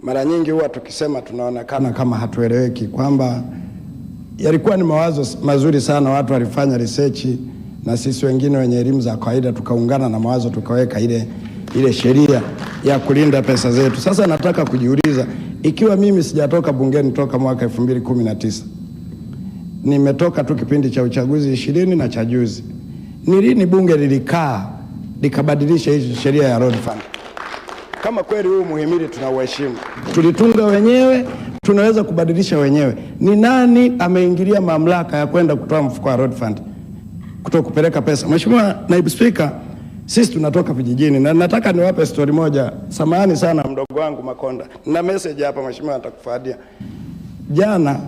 mara nyingi huwa tukisema tunaonekana kama hatueleweki, kwamba yalikuwa ni mawazo mazuri sana, watu walifanya research na sisi wengine wenye elimu za kawaida tukaungana na mawazo tukaweka ile sheria ya kulinda pesa zetu. Sasa nataka kujiuliza, ikiwa mimi sijatoka bungeni toka mwaka 2019, nimetoka tu kipindi cha uchaguzi 20 na cha juzi, ni lini bunge lilikaa likabadilisha hii sheria ya road fund? Kama kweli huu muhimili tunauheshimu, tulitunga wenyewe, tunaweza kubadilisha wenyewe, ni nani ameingilia mamlaka ya kwenda kutoa mfuko wa road fund, kutoka kupeleka pesa? Mheshimiwa Naibu Spika, sisi tunatoka vijijini, na nataka niwape story moja. Samahani sana mdogo wangu Makonda, na message hapa mheshimiwa atakufadia. Jana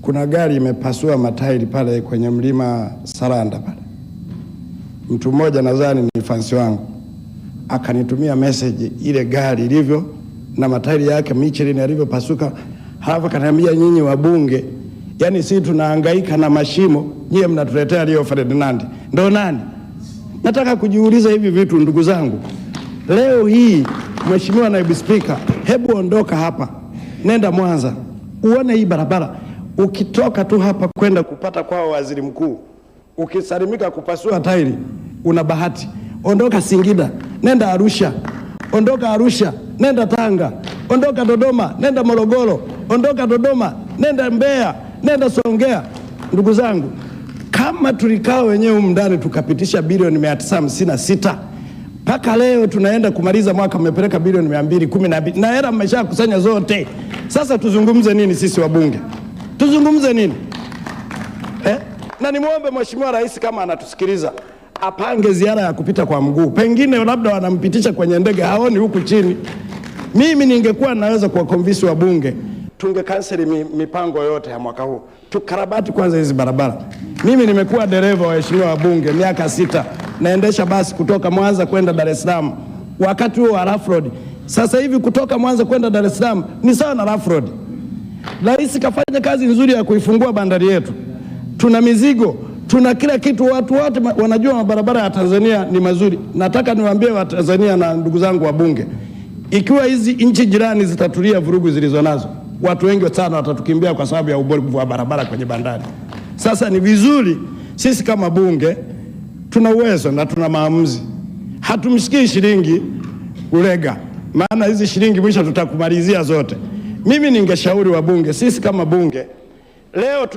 kuna gari imepasua matairi pale kwenye mlima Saranda pale. Mtu mmoja nadhani ni fansi wangu akanitumia message ile gari ilivyo na matairi yake Michelin yalivyopasuka, halafu akaniambia, nyinyi wabunge, yani sisi tunahangaika na mashimo, nyie mnatuletea Rio Ferdinand. Ndo nani? Nataka kujiuliza hivi vitu ndugu zangu. Leo hii Mheshimiwa Naibu Spika, hebu ondoka hapa, nenda Mwanza, uone hii barabara. Ukitoka tu hapa kwenda kupata kwa waziri mkuu, ukisalimika kupasua tairi, una bahati. Ondoka Singida, nenda Arusha. Ondoka Arusha, nenda Tanga. Ondoka Dodoma, nenda Morogoro. Ondoka Dodoma, nenda Mbeya, nenda Songea. Ndugu zangu, kama tulikaa wenyewe ndani tukapitisha bilioni 956, mpaka leo tunaenda kumaliza mwaka mmepeleka bilioni 212 na hela mmeshakusanya zote. Sasa tuzungumze nini sisi wabunge? Tuzungumze nini? Na nimuombe Mheshimiwa Rais kama anatusikiliza, apange ziara ya kupita kwa mguu. Pengine labda wanampitisha kwenye ndege, haoni huku chini. Mimi ningekuwa naweza kuwakonvinsi wabunge, tungekanseli mipango yote ya mwaka huu, tukarabati kwanza hizi barabara. Mimi nimekuwa dereva wa waheshimiwa wabunge miaka 6, naendesha basi kutoka Mwanza kwenda Dar es Salaam, wakati huo wa rough road. Sasa hivi kutoka Mwanza kwenda Dar es Salaam ni sawa na rough road. Rais kafanya kazi nzuri ya kuifungua bandari yetu, tuna mizigo, tuna kila kitu, watu wote wanajua mabarabara ya Tanzania ni mazuri. Nataka niwaambie wa Tanzania na ndugu zangu wabunge, ikiwa hizi nchi jirani zitatulia vurugu zilizonazo, watu wengi sana watatukimbia kwa sababu ya ubovu wa barabara kwenye bandari. Sasa ni vizuri sisi kama bunge tuna uwezo na tuna maamuzi, hatumshikii shilingi ulega, maana hizi shilingi mwisho tutakumalizia zote. Mimi ningeshauri wabunge, sisi kama bunge, leo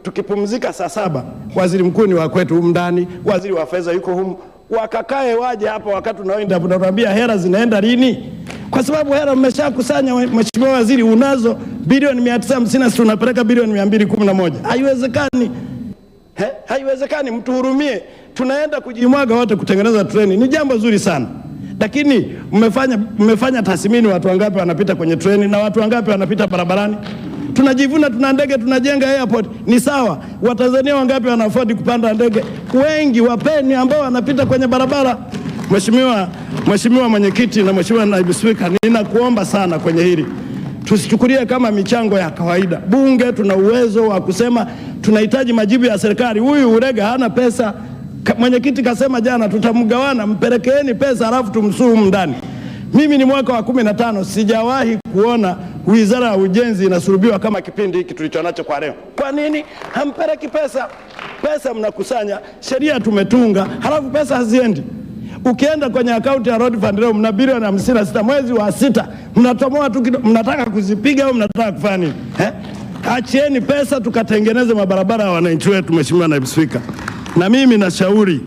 tukipumzika saa 7, waziri mkuu ni wa kwetu humu ndani, waziri wa fedha yuko humu, wakakae waje hapa wakati unaoenda tunatuambia hela zinaenda lini? Kwa sababu hela mmeshakusanya Mheshimiwa Waziri, unazo bilioni 950, tunapeleka bilioni 211. Haiwezekani. Haiwezekani, mtuhurumie. Tunaenda kujimwaga wote kutengeneza treni. Ni jambo zuri sana. Lakini mmefanya tathmini watu wangapi wanapita kwenye treni na watu wangapi wanapita barabarani? Tunajivuna tuna ndege, tunajenga airport, ni sawa. Watanzania wangapi wana afford kupanda ndege? Wengi. Wapeni ambao wanapita kwenye barabara. Mheshimiwa Mwenyekiti na Mheshimiwa Naibu Spika, ninakuomba sana kwenye hili, tusichukulie kama michango ya kawaida. Bunge tuna uwezo wa kusema tunahitaji majibu ya serikali. Huyu Ulega hana pesa. Mwenyekiti kasema jana tutamgawana, mpelekeeni pesa alafu tumsuhumu ndani. Mimi ni mwaka wa 15 sijawahi kuona Wizara ya Ujenzi inasurubiwa kama kipindi hiki tulichonacho kwa leo. Kwa nini hampeleki pesa? Pesa mnakusanya, sheria tumetunga, halafu pesa haziendi. Ukienda kwenye akaunti ya road fund leo mna bilioni 56, mwezi wa 6 mnatomoa tu, mnataka kuzipiga au mnataka kufanya nini? Achieni pesa tukatengeneze mabarabara ya wananchi wetu. Mheshimiwa Naibu Spika, na mimi nashauri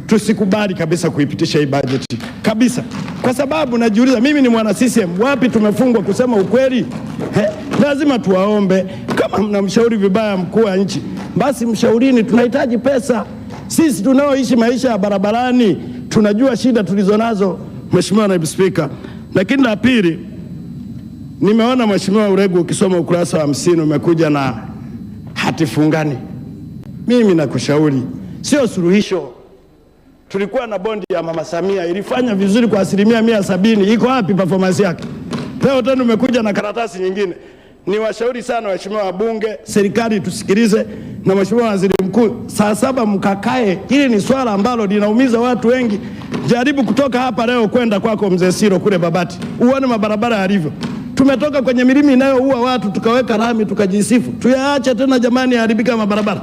tusikubali kabisa kuipitisha hii bajeti kabisa, kwa sababu najiuliza, mimi ni mwana CCM, wapi tumefungwa kusema ukweli? Lazima tuwaombe, kama mnamshauri vibaya mkuu wa nchi, basi mshaurini, tunahitaji pesa. Sisi tunaoishi maisha ya barabarani tunajua shida tulizonazo. Mheshimiwa Naibu Spika, lakini la pili, nimeona Mheshimiwa Uregu ukisoma ukurasa wa 50 umekuja na hati fungani. Mimi nakushauri, sio suluhisho. Tulikuwa na bondi ya Mama Samia, ilifanya vizuri kwa 170%. Iko wapi performance yake? Leo tena umekuja na karatasi nyingine. Niwashauri sana waheshimiwa wabunge, serikali tusikilize. na Mheshimiwa Waziri Mkuu, saa 7 mkakae. Hili ni swala ambalo linaumiza watu wengi. Jaribu kutoka hapa leo kwenda kwako Mzee Siro kule Babati, uone mabarabara yalivyo. Tumetoka kwenye milima inayoua watu tukaweka lami tukajisifu. Tuyaache tena jamani yaharibika mabarabara.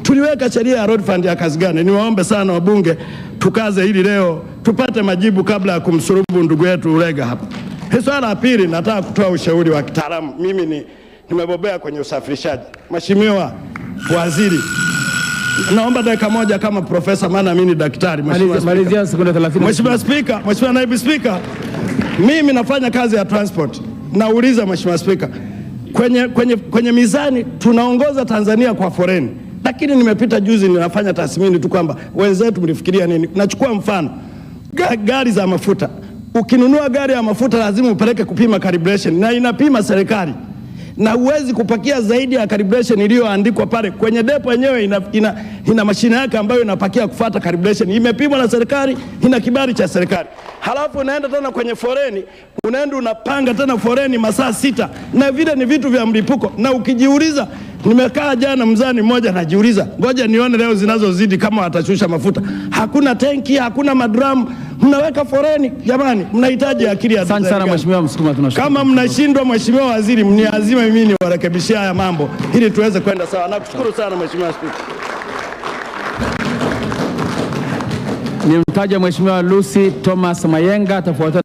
Tuliweka sheria ya road fund ya kazi gani? Niwaombe sana wabunge tukaze hili leo tupate majibu kabla ya kumsurubu ndugu yetu Ulega hapa. Swala la pili, nataka kutoa ushauri wa kitaalamu. Mimi nimebobea kwenye usafirishaji. Mheshimiwa Waziri, naomba dakika moja kama profesa, maana mimi ni daktari. Malizia sekunde 30. Mheshimiwa Spika, Mheshimiwa Naibu Spika, mimi nafanya kazi ya transport. Nauliza Mheshimiwa Spika, kwenye mizani tunaongoza Tanzania kwa foreni. Lakini nimepita juzi ninafanya tathmini tu kwamba wenzetu mlifikiria nini. Nachukua mfano gari za mafuta. Ukinunua gari ya mafuta lazima upeleke kupima calibration, na inapima serikali. Na huwezi kupakia zaidi ya calibration iliyoandikwa pale. Kwenye depo yenyewe ina mashine yake ambayo inapakia kufuata calibration. Imepimwa na serikali, ina kibali cha serikali. Halafu unaenda tena kwenye foreni, unaenda unapanga tena foreni masaa 6. Na vile ni vitu vya mlipuko. Na ukijiuliza, nimekaa jana mzani mmoja najiuliza, ngoja nione leo zinazozidi kama watashusha mafuta. Hakuna tenki, hakuna madramu. Mnaweka foreni. Jamani, mnahitaji akili ya asante sana Mheshimiwa Msukuma, tunashukuru. Kama mnashindwa Mheshimiwa Waziri, mniazime mimi niwarekebishie haya mambo ili tuweze kwenda sawa. Nakushukuru sana Mheshimiwa Spika. Nimtaja Mheshimiwa Lucy Thomas Mayenga, atafuata